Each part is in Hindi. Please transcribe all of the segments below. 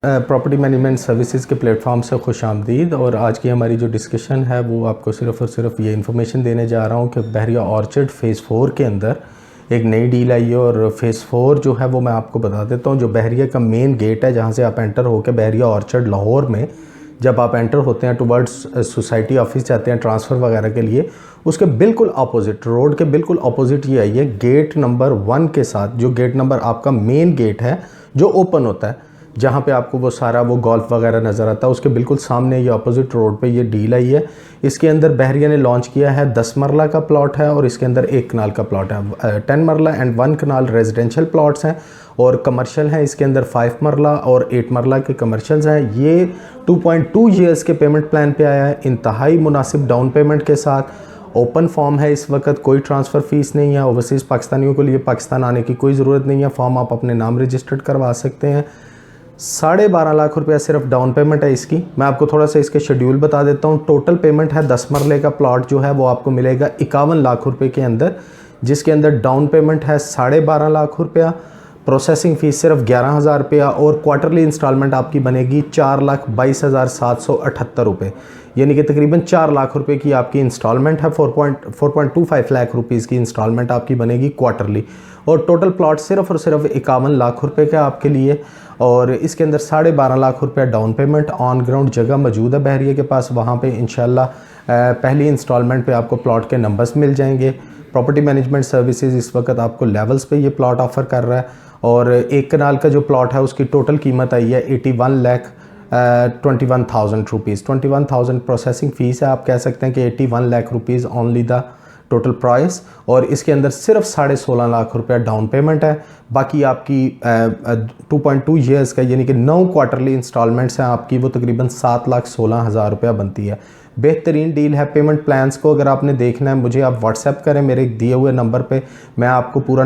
प्रॉपर्टी मैनेजमेंट सर्विसेज के प्लेटफॉर्म से खुश आमदीद। और आज की हमारी जो डिस्कशन है वो आपको सिर्फ़ और सिर्फ ये इन्फॉर्मेशन देने जा रहा हूँ कि बहरिया ऑर्चर्ड फ़ेज़ 4 के अंदर एक नई डील आई है। और फ़ेज़ 4 जो है वो मैं आपको बता देता हूँ। जो बहरिया का मेन गेट है जहाँ से आप एंटर होकर बहरिया ऑर्चर्ड लाहौर में जब आप एंटर होते हैं टुवर्ड्स सोसाइटी ऑफिस जाते हैं ट्रांसफ़र वगैरह के लिए, उसके बिल्कुल अपोजिट रोड के बिल्कुल अपोजिट ये आई है गेट नंबर 1 के साथ। जो गेट नंबर आपका मेन गेट है जो ओपन होता है, जहाँ पे आपको वो सारा वो गोल्फ वगैरह नज़र आता है, उसके बिल्कुल सामने ये अपोजिट रोड पे ये डील आई है। इसके अंदर बहरिया ने लॉन्च किया है 10 मरला का प्लॉट है और इसके अंदर 1 कनाल का प्लॉट है। 10 मरला एंड 1 कनाल रेजिडेंशियल प्लॉट्स हैं और कमर्शियल हैं। इसके अंदर 5 मरला और 8 मरला के कमर्शियल्स हैं। ये 2.2 ईयर्स के पेमेंट प्लान पे आया है, इंतहाई मुनासिब डाउन पेमेंट के साथ। ओपन फॉर्म है इस वक्त, कोई ट्रांसफ़र फ़ीस नहीं है। ओवरसीज़ पाकिस्तानियों के लिए पाकिस्तान आने की कोई ज़रूरत नहीं है। फॉर्म आप अपने नाम रजिस्टर्ड करवा सकते हैं। 12.5 लाख रुपया सिर्फ डाउन पेमेंट है इसकी। मैं आपको थोड़ा सा इसके शेड्यूल बता देता हूँ। टोटल पेमेंट है 10 मरले का प्लॉट जो है वो आपको मिलेगा 51 लाख रुपए के अंदर, जिसके अंदर डाउन पेमेंट है 12.5 लाख रुपया, प्रोसेसिंग फ़ीस सिर्फ 11,000 रुपया और क्वार्टरली इंस्टॉलमेंट आपकी बनेगी 4,22,778 रुपये, यानी कि तकरीबन 4 लाख रुपए की आपकी इंस्टॉलमेंट है। 4.25 लाख रुपीज़ की इंस्टॉलमेंट आपकी बनेगी क्वार्टरली। और टोटल प्लॉट सिर्फ और सिर्फ 51 लाख रुपए का आपके लिए। और इसके अंदर 12.5 लाख रुपया डाउन पेमेंट। ऑन ग्राउंड जगह मौजूद है बहरिया के पास, वहाँ पे इंशाल्लाह पहली इंस्टॉलमेंट पे आपको प्लॉट के नंबर्स मिल जाएंगे। प्रॉपर्टी मैनेजमेंट सर्विसेज इस वक्त आपको लेवल्स पे ये प्लॉट ऑफ़र कर रहा है। और 1 कनाल का जो प्लॉट है उसकी टोटल कीमत आई है 81,21,000 रुपीज़। 21,000 प्रोसेसिंग फ़ीस है। आप कह सकते हैं कि 81 lakh rupees only the total price. और इसके अंदर सिर्फ 16.5 लाख रुपया डाउन पेमेंट है। बाकी आपकी 2.2 ईयर्स का यानी कि 9 क्वार्टरली इंस्टॉलमेंट्स हैं आपकी, वो तकरीबन 7,16,000 रुपया बनती है। बेहतरीन डील है। पेमेंट प्लान्स को अगर आपने देखना है मुझे आप व्हाट्सएप करें मेरे दिए हुए नंबर पे, मैं आपको पूरा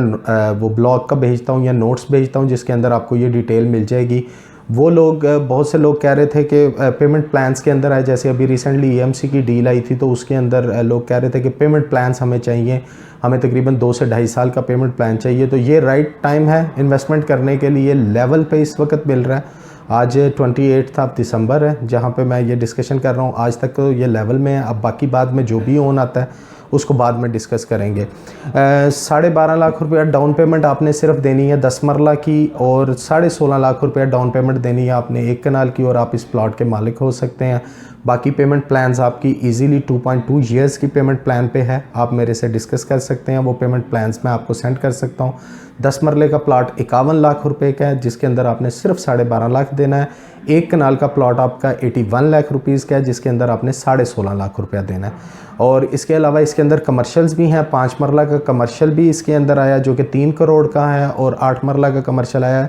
वो ब्लॉग का भेजता हूँ या नोट्स भेजता हूँ जिसके अंदर आपको ये डिटेल मिल जाएगी। वो लोग बहुत से लोग कह रहे थे कि पेमेंट प्लान्स के अंदर है, जैसे अभी रिसेंटली EMC की डील आई थी तो उसके अंदर लोग कह रहे थे कि पेमेंट प्लान्स हमें चाहिए, हमें तकरीबन 2 से 2.5 साल का पेमेंट प्लान चाहिए। तो ये राइट टाइम है इन्वेस्टमेंट करने के लिए। लेवल पे इस वक्त मिल रहा है। आज 28 दिसंबर है जहाँ पे मैं ये डिस्कशन कर रहा हूँ। आज तक तो ये लेवल में है, अब बाकी बाद में जो भी ऑन आता है उसको बाद में डिस्कस करेंगे। 12.5 लाख रुपया डाउन पेमेंट आपने सिर्फ देनी है 10 मरला की और 16.5 लाख रुपया डाउन पेमेंट देनी है आपने 1 कनाल की, और आप इस प्लॉट के मालिक हो सकते हैं। बाकी पेमेंट प्लान्स आपकी इजीली 2.2 ईयर्स की पेमेंट प्लान पे है। आप मेरे से डिस्कस कर सकते हैं, वो पेमेंट प्लान्स मैं आपको सेंड कर सकता हूँ। 10 मरले का प्लॉट 51 लाख रुपए का है जिसके अंदर आपने सिर्फ 12.5 लाख देना है। 1 कनाल का प्लॉट आपका 81 लाख रुपीज़ का है जिसके अंदर आपने 16.5 लाख रुपया देना है। और इसके अलावा इसके अंदर कमर्शियल्स भी हैं। 5 मरला का कमर्शियल भी इसके अंदर आया जो कि 3 करोड़ का है, और 8 मरला का कमर्शियल आया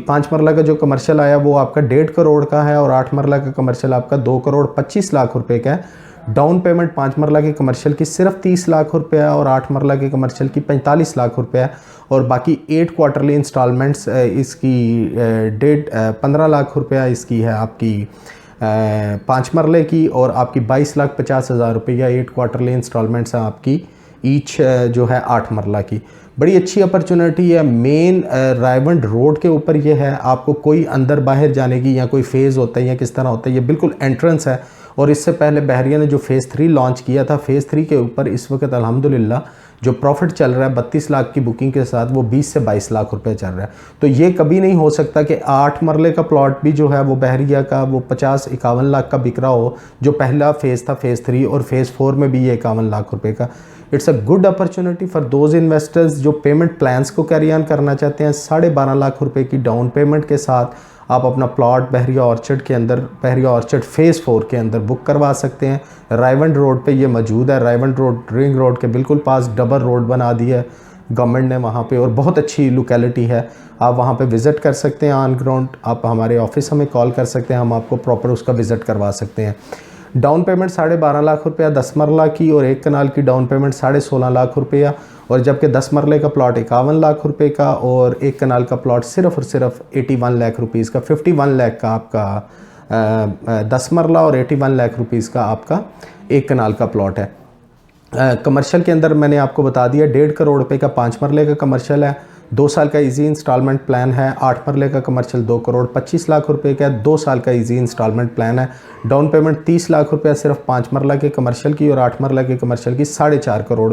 5 मरला का जो कमर्शियल आया वो आपका 1.5 करोड़ का है, और 8 मरला का कमर्शियल आपका 2 करोड़ 25 लाख रुपए का है। डाउन पेमेंट 5 मरला के कमर्शियल की सिर्फ 30 लाख रुपये है और 8 मरला के कमर्शियल की 45 लाख रुपये है। और बाकी 8 क्वार्टरली इंस्टॉलमेंट्स इसकी 15 लाख रुपया इसकी है आपकी 5 मरले की, और आपकी 22,50,000 रुपया 8 क्वार्टरली इंस्टॉलमेंट्स हैं आपकी ईच जो है 8 मरला की। बड़ी अच्छी अपॉर्चुनिटी है। मेन रायवंड रोड के ऊपर ये है। आपको कोई अंदर बाहर जाने की या कोई फ़ेज़ होता है या किस तरह होता है, ये बिल्कुल एंट्रेंस है। और इससे पहले बहरिया ने जो फ़ेज़ 3 लॉन्च किया था, फ़ेज़ 3 के ऊपर इस वक्त अल्हम्दुलिल्लाह जो प्रॉफिट चल रहा है 32 लाख की बुकिंग के साथ, वो 20 से 22 लाख रुपए चल रहा है। तो ये कभी नहीं हो सकता कि 8 मरले का प्लॉट भी जो है वो बहरिया का वो 50-51 लाख का बिक रहा हो, जो पहला फ़ेज़ था फ़ेज़ 3, और फ़ेज़ 4 में भी ये 51 लाख रुपए का। It's a good opportunity for those investors जो पेमेंट प्लान्स को कैरी ऑन करना चाहते हैं। 12.5 लाख रुपए की डाउन पेमेंट के साथ आप अपना प्लॉट बहरिया ऑर्चर्ड के अंदर, बहरिया ऑर्चर्ड फ़ेज़ 4 के अंदर बुक करवा सकते हैं। रायवंड रोड पे ये मौजूद है। रायवंड रोड रिंग रोड के बिल्कुल पास डबल रोड बना दी है गवर्नमेंट ने वहाँ पे, और बहुत अच्छी लोकेलिटी है। आप वहाँ पे विज़िट कर सकते हैं ऑन ग्राउंड। आप हमारे ऑफिस हमें कॉल कर सकते हैं, हम आपको प्रॉपर उसका विज़िट करवा सकते हैं। डाउन पेमेंट 12.5 लाख रुपया 10 मरला की, और 1 कनाल की डाउन पेमेंट 16.5 लाख रुपया, और जबकि 10 मरले का प्लॉट 51 लाख रुपए का, और 1 कनाल का प्लॉट सिर्फ और सिर्फ 81 लाख रुपीज़ का। 51 लाख का आपका 10 मरला और 81 लाख रुपीज़ का आपका 1 कनाल का प्लॉट है। कमर्शियल के अंदर मैंने आपको बता दिया 1.5 करोड़ रुपए का 5 मरले का कमर्शियल है, 2 साल का इजी इंस्टॉलमेंट प्लान है। 8 मरले का कमर्शियल 2 करोड़ 25 लाख रुपए का 2 साल का इजी इंस्टॉलमेंट प्लान है। डाउन पेमेंट 30 लाख रुपया सिर्फ 5 मरला के कमर्शियल की और 8 मरला के कमर्शियल की 4.5 करोड़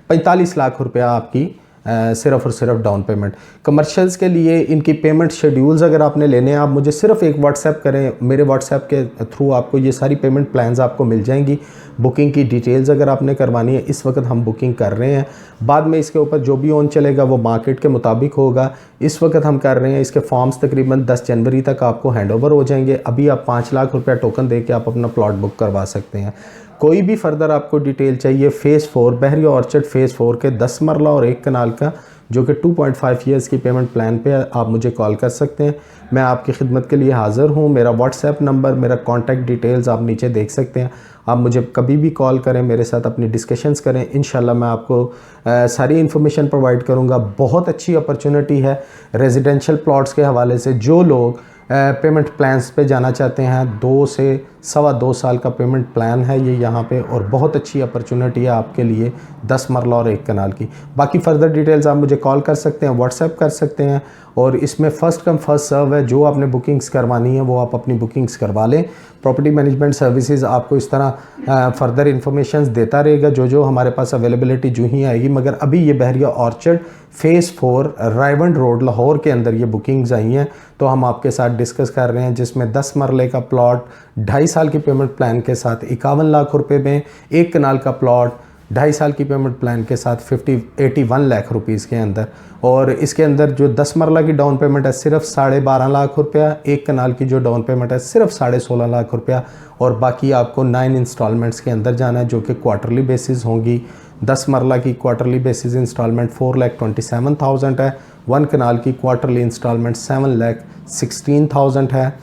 45 लाख रुपया आपकी सिर्फ और सिर्फ डाउन पेमेंट। कमर्शियल्स के लिए इनकी पेमेंट शेड्यूल्स अगर आपने लेने हैं, आप मुझे सिर्फ एक व्हाट्सएप करें, मेरे व्हाट्सएप के थ्रू आपको ये सारी पेमेंट प्लान्स आपको मिल जाएंगी। बुकिंग की डिटेल्स अगर आपने करवानी है, इस वक्त हम बुकिंग कर रहे हैं, बाद में इसके ऊपर जो भी ऑन चलेगा वो मार्केट के मुताबिक होगा। इस वक्त हम कर रहे हैं, इसके फॉर्म्स तकरीबन 10 जनवरी तक आपको हैंड ओवर हो जाएंगे। अभी आप 5 लाख रुपया टोकन दे के आप अपना प्लॉट बुक करवा सकते हैं। कोई भी फर्दर आपको डिटेल चाहिए, फ़ेज़ 4 बहरी ऑर्चर्ड फ़ेज़ 4 के 10 मरला और 1 कनाल का जो कि 2.5 ईयर्स की पेमेंट प्लान पे आप मुझे कॉल कर सकते हैं। मैं आपकी खिदमत के लिए हाज़िर हूँ। मेरा व्हाट्सएप नंबर, मेरा कॉन्टैक्ट डिटेल्स आप नीचे देख सकते हैं। आप मुझे कभी भी कॉल करें, मेरे साथ अपनी डिस्कशंस करें, इंशाल्लाह मैं आपको सारी इन्फॉर्मेशन प्रोवाइड करूँगा। बहुत अच्छी अपॉर्चुनिटी है रेजिडेंशियल प्लॉट्स के हवाले से। जो लोग पेमेंट प्लान्स पे जाना चाहते हैं, 2 से 2.25 साल का पेमेंट प्लान है ये यहाँ पे, और बहुत अच्छी अपॉर्चुनिटी है आपके लिए 10 मरला और 1 कनाल की। बाकी फ़र्दर डिटेल्स आप मुझे कॉल कर सकते हैं, व्हाट्सएप कर सकते हैं, और इसमें फ़र्स्ट कम फर्स्ट सर्व है। जो आपने बुकिंग्स करवानी है वो आप अपनी बुकिंग्स करवा लें। प्रॉपर्टी मैनेजमेंट सर्विसेज आपको इस तरह फ़र्दर इन्फॉर्मेशन देता रहेगा जो हमारे पास अवेलेबिलिटी जो ही आएगी। मगर अभी ये Bahria orchard phase 4 Raiwind road Lahore के अंदर ये बुकिंग्स आई हैं, तो हम आपके साथ डिस्कस कर रहे हैं, जिसमें 10 मरले का प्लॉट 2.5 साल की पेमेंट प्लान के साथ 51 लाख रुपए में, 1 कनाल का प्लॉट 2.5 साल की पेमेंट प्लान के साथ 81 लाख रुपीज़ के अंदर। और इसके अंदर जो 10 मरला की डाउन पेमेंट है सिर्फ 12.5 लाख रुपया, 1 कनाल की जो डाउन पेमेंट है सिर्फ 16.5 लाख रुपया, और बाकी आपको 9 इंस्टॉलमेंट्स के अंदर जाना है जो कि क्वार्टरली बेसिस होंगी। 10 मरला की क्वार्टरली बेसिस इंस्टॉलमेंट 4,27,000 है। 1 कनाल की क्वार्टरली इंस्टॉलमेंट 7,16,000 है।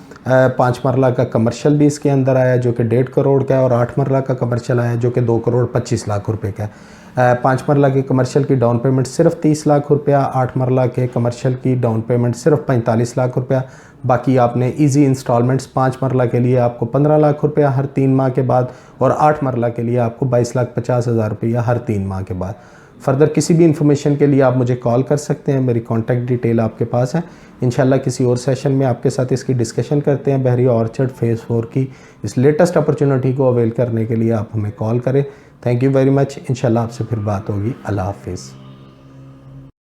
5 मरला का कमर्शियल भी इसके अंदर आया जो कि 1.5 करोड़ का है, और 8 मरला का कमर्शियल आया जो कि 2 करोड़ 25 लाख रुपए का है। 5 मरला के कमर्शियल की डाउन पेमेंट सिर्फ 30 लाख रुपया, 8 मरला के कमर्शियल की डाउन पेमेंट सिर्फ 45 लाख रुपया। बाकी आपने इजी इंस्टॉलमेंट्स 5 मरला के लिए आपको 15 लाख रुपया हर 3 माह के बाद, और 8 मरला के लिए आपको 22,50,000 रुपया हर 3 माह के बाद। फ़र्दर किसी भी इन्फॉर्मेशन के लिए आप मुझे कॉल कर सकते हैं, मेरी कॉन्टैक्ट डिटेल आपके पास है। इंशाल्लाह किसी और सेशन में आपके साथ इसकी डिस्कशन करते हैं। बहरिया ऑर्चर्ड फ़ेज़ 4 की इस लेटेस्ट अपॉर्चुनिटी को अवेल करने के लिए आप हमें कॉल करें। Thank you very much. इंशाल्लाह आपसे फिर बात होगी। अल्लाह हाफ़िज़।